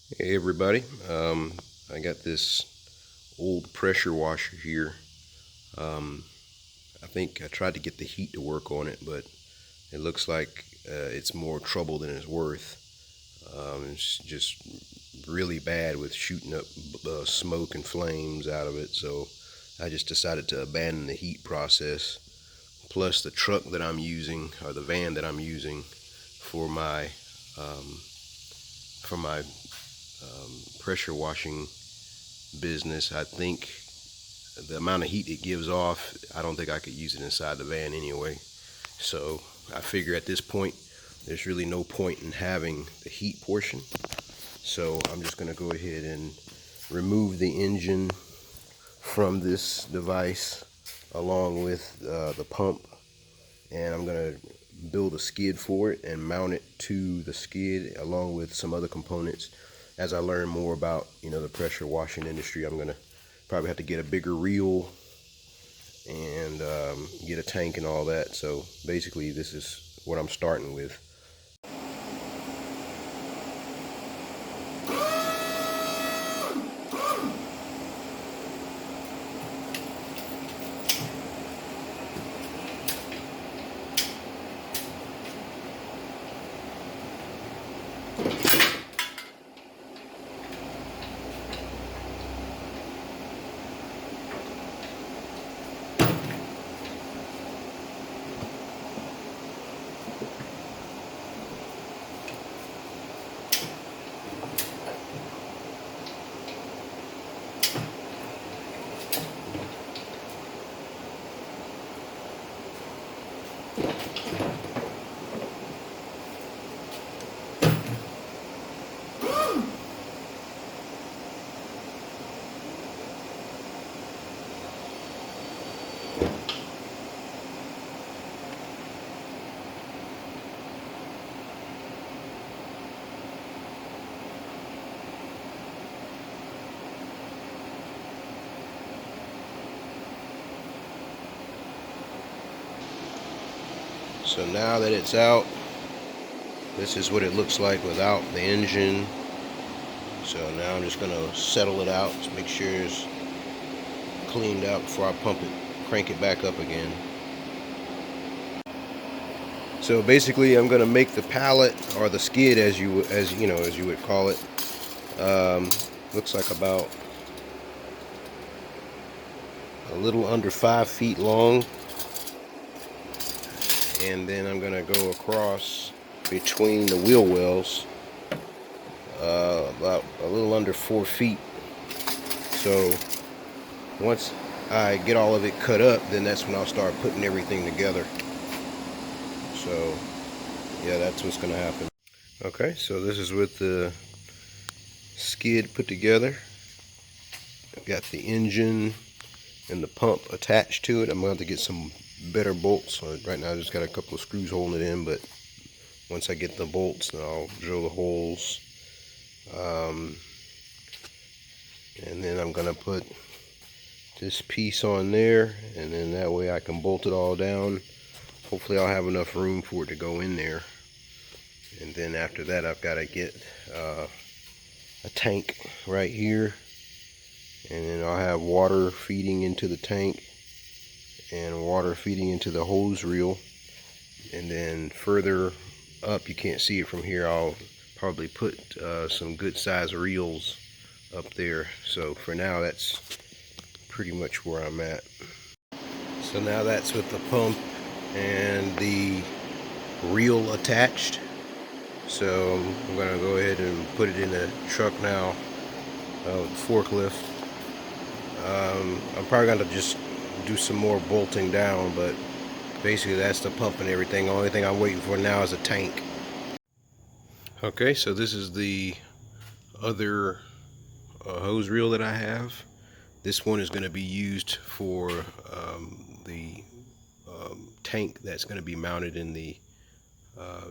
Hey everybody, I got this old pressure washer here. Um, I think I tried to get the heat to work on it, but it looks like it's more trouble than it's worth. It's just really bad with shooting up smoke and flames out of it, so I just decided to abandon the heat process. Plus the truck that I'm using, or the van that I'm using for my um, pressure washing business, I think the amount of heat it gives off, I don't think I could use it inside the van anyway. So I figure at this point, there's really no point in having the heat portion. So I'm just going to go ahead and remove the engine from this device along with the pump, and I'm going to build a skid for it and mount it to the skid along with some other components. As I learn more about the pressure washing industry, I'm going to probably have to get a bigger reel and get a tank and all that. So basically this is what I'm starting with. So now that it's out, this is what it looks like without the engine. So now I'm just going to settle it out to make sure it's cleaned out before I pump it, crank it back up again. So basically I'm going to make the pallet, or the skid as you would call it. Looks like about a little under 5 feet long, and then I'm gonna go across between the wheel wells about a little under 4 feet. So once I get all of it cut up, then that's when I'll start putting everything together. So yeah, that's what's gonna happen. Okay, so this is with the skid put together. I've got the engine and the pump attached to it. I'm going to have to get some better bolts. Right now I just got a couple of screws holding it in, but once I get the bolts, then I'll drill the holes. And then I'm going to put this piece on there, and then that way I can bolt it all down. Hopefully I'll have enough room for it to go in there. And then after that I've got to get a tank right here, and then I'll have water feeding into the tank and water feeding into the hose reel. And then further up, you can't see it from here, I'll probably put some good size reels up there. So for now, that's pretty much where I'm at. So now that's with the pump and the reel attached. So I'm going to go ahead and put it in the truck now, the forklift. I'm probably going to just do some more bolting down, but basically that's the pump and everything. The only thing I'm waiting for now is a tank. Okay, so this is the other hose reel that I have. This one is going to be used for the tank that's going to be mounted in the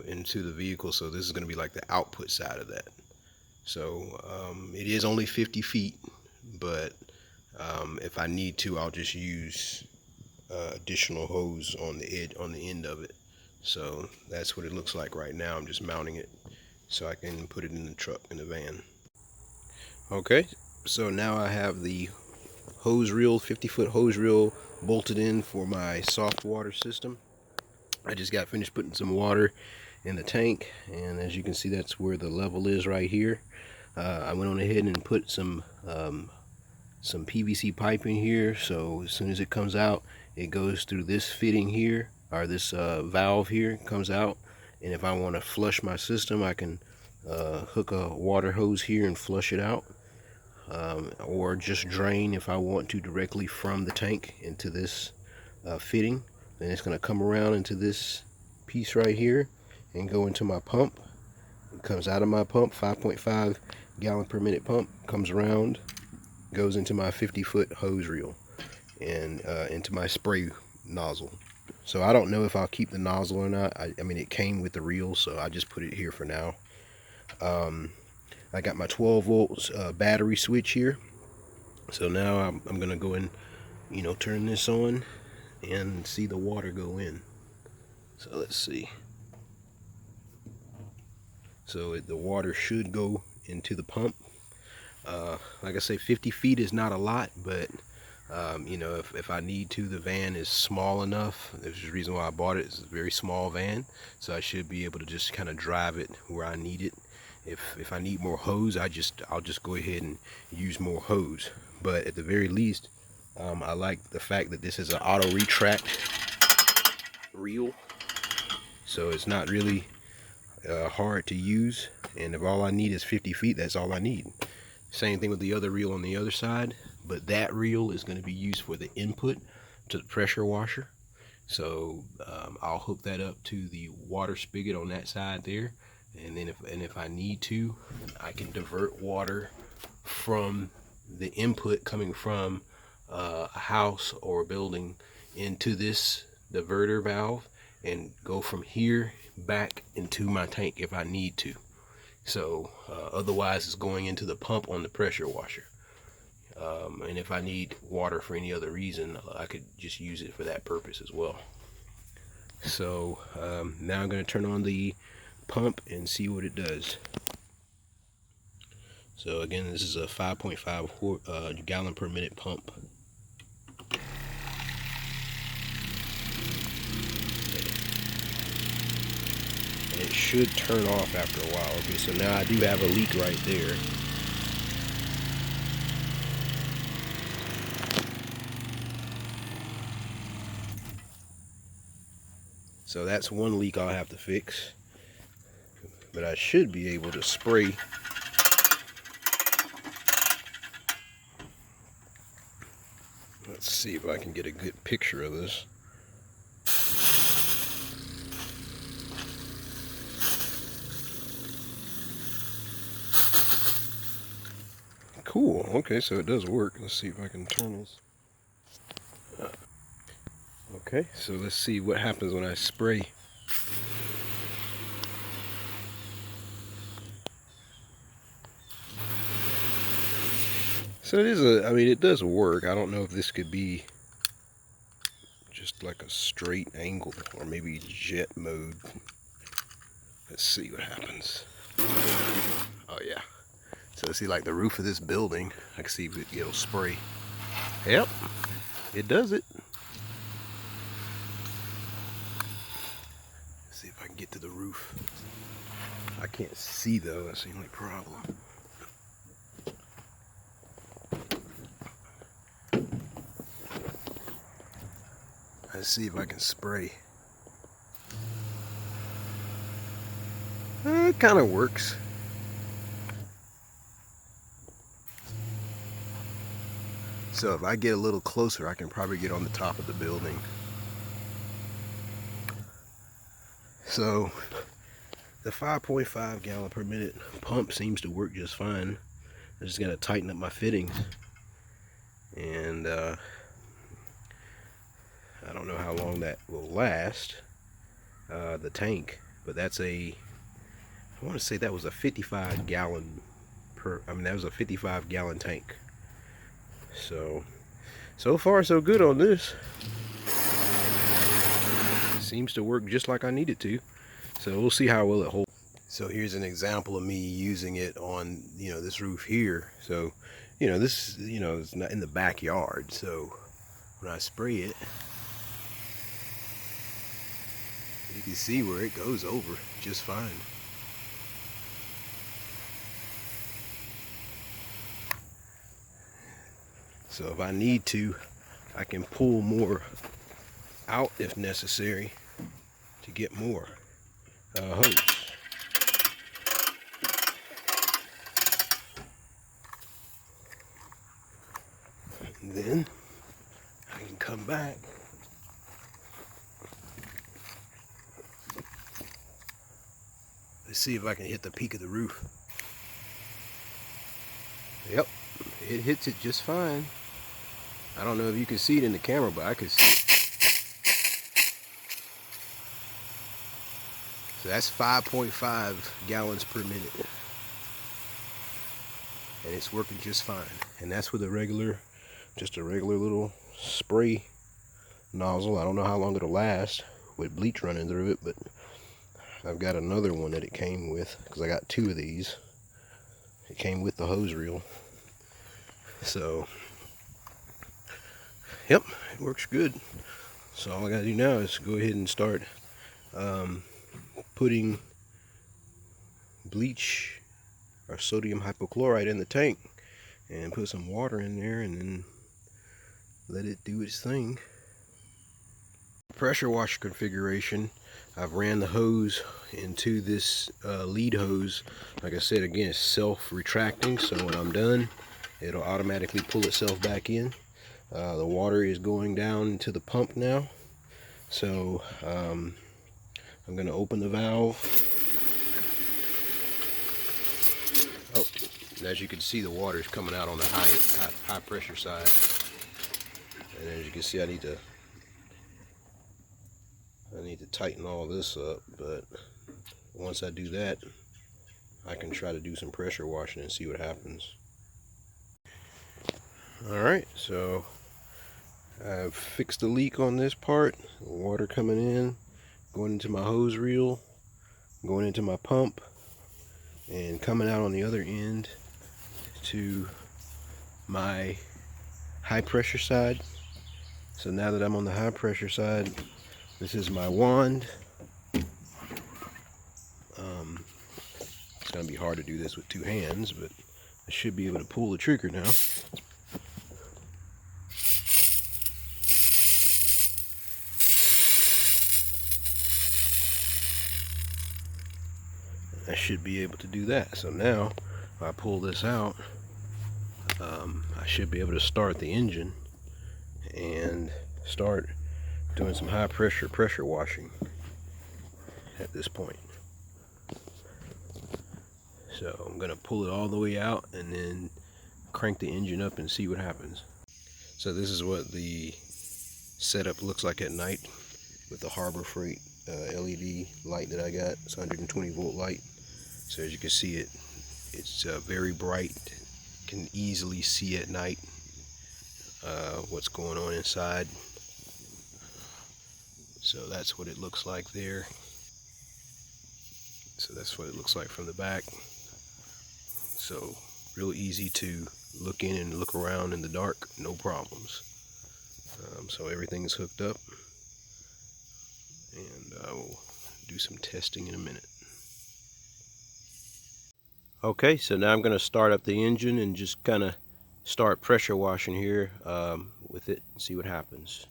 into the vehicle. So this is going to be like the output side of that. So it is only 50 feet, but if I need to, I'll just use additional hose on the end of it. So that's what it looks like right now. I'm just mounting it so I can put it in the truck, in the van. Okay, so now I have the hose reel, 50-foot hose reel bolted in for my soft water system. I just got finished putting some water in the tank, and as you can see, that's where the level is right here. I went on ahead and put some PVC pipe in here, so as soon as it comes out, it goes through this fitting here, or this valve here comes out. And if I want to flush my system, I can hook a water hose here and flush it out, or just drain if I want to directly from the tank into this fitting. Then it's going to come around into this piece right here and go into my pump. It comes out of my pump, 5.5 gallon per minute pump, comes around, goes into my 50-foot hose reel and into my spray nozzle. So I don't know if I'll keep the nozzle or not. I mean, it came with the reel, so I just put it here for now. I got my 12 volts battery switch here. So now I'm gonna go and, turn this on and see the water go in. So let's see. So the water should go into the pump. Like I say, 50 feet is not a lot, but if I need to, the van is small enough. There's the reason why I bought it. It's a very small van, so I should be able to just kind of drive it where I need it. If I need more hose, I'll just go ahead and use more hose. But at the very least, I like the fact that this is an auto retract reel, so it's not really hard to use. And if all I need is 50 feet, that's all I need. Same thing with the other reel on the other side, but that reel is going to be used for the input to the pressure washer. So I'll hook that up to the water spigot on that side there, and then if I need to, I can divert water from the input coming from a house or a building into this diverter valve and go from here back into my tank if I need to. So otherwise it's going into the pump on the pressure washer. And if I need water for any other reason, I could just use it for that purpose as well. So now I'm going to turn on the pump and see what it does. So again, this is a 5.5 gallon per minute pump. And it should turn off after a while. Okay, so now I do have a leak right there. So that's one leak I'll have to fix. But I should be able to spray. Let's see if I can get a good picture of this. Cool. Okay, so it does work. Let's see if I can turn this. Okay, so let's see what happens when I spray. So it is it does work. I don't know if this could be just like a straight angle or maybe jet mode. Let's see what happens. Oh yeah. So see, like the roof of this building, I can see it'll spray. Yep, it does it. Let's see if I can get to the roof. I can't see though, that's the only problem. Let's see if I can spray. It kind of works. So if I get a little closer, I can probably get on the top of the building. So the 5.5 gallon per minute pump seems to work just fine. I just gotta tighten up my fittings. And I don't know how long that will last, the tank, but that's I want to say that was a 55 gallon that was a 55 gallon tank. So far so good on this. Seems to work just like I need it to. So we'll see how well it holds. So here's an example of me using it on, this roof here. So, this, is not in the backyard. So when I spray it, you can see where it goes over just fine. So if I need to, I can pull more out if necessary to get more hose. And then I can come back let's see if I can hit the peak of the roof. Yep, it hits it just fine. I don't know if you can see it in the camera, but I can see it. So that's 5.5 gallons per minute. And it's working just fine. And that's with just a regular little spray nozzle. I don't know how long it'll last with bleach running through it, but I've got another one that it came with, because I got 2 of these. It came with the hose reel. So, yep, it works good. So all I gotta do now is go ahead and start putting bleach or sodium hypochlorite in the tank, and put some water in there, and then let it do its thing. Pressure washer configuration, I've ran the hose into this lead hose. Like I said, again, it's self-retracting, so when I'm done, it'll automatically pull itself back in. The water is going down into the pump now, so I'm going to open the valve. Oh, and as you can see, the water is coming out on the high pressure side. And as you can see, I need to tighten all this up, but once I do that, I can try to do some pressure washing and see what happens. Alright, so I've fixed the leak on this part. Water coming in, going into my hose reel, going into my pump, and coming out on the other end to my high pressure side. So now that I'm on the high pressure side, this is my wand. It's going to be hard to do this with 2 hands, but I should be able to pull the trigger now. I should be able to do that. So now, if I pull this out, I should be able to start the engine and start doing some high pressure washing at this point. So I'm gonna pull it all the way out and then crank the engine up and see what happens. So this is what the setup looks like at night with the Harbor Freight LED light that I got. It's 120 volt light. So as you can see, it's very bright. Can easily see at night what's going on inside. So that's what it looks like there. So that's what it looks like from the back. So real easy to look in and look around in the dark, no problems. So everything's hooked up, and I will do some testing in a minute. Okay, so now I'm going to start up the engine and just kind of start pressure washing here with it and see what happens.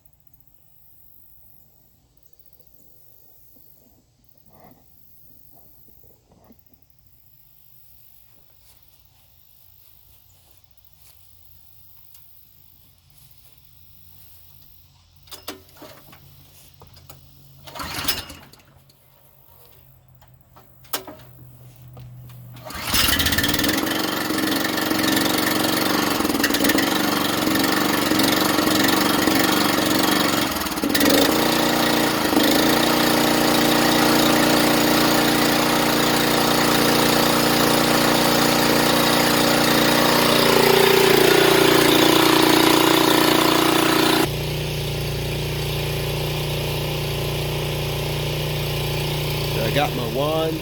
I got my wand,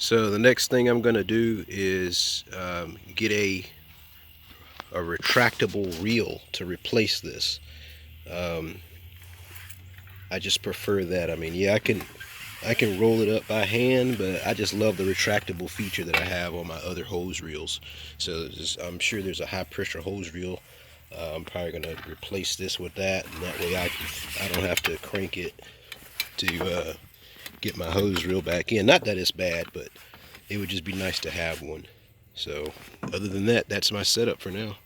So the next thing I'm going to do is get a retractable reel to replace this. I just prefer that. I mean, yeah, I can roll it up by hand, but I just love the retractable feature that I have on my other hose reels. So I'm sure there's a high pressure hose reel. I'm probably going to replace this with that, and that way I don't have to crank it to get my hose reel back in. Not that it's bad, but it would just be nice to have one. So other than that, that's my setup for now.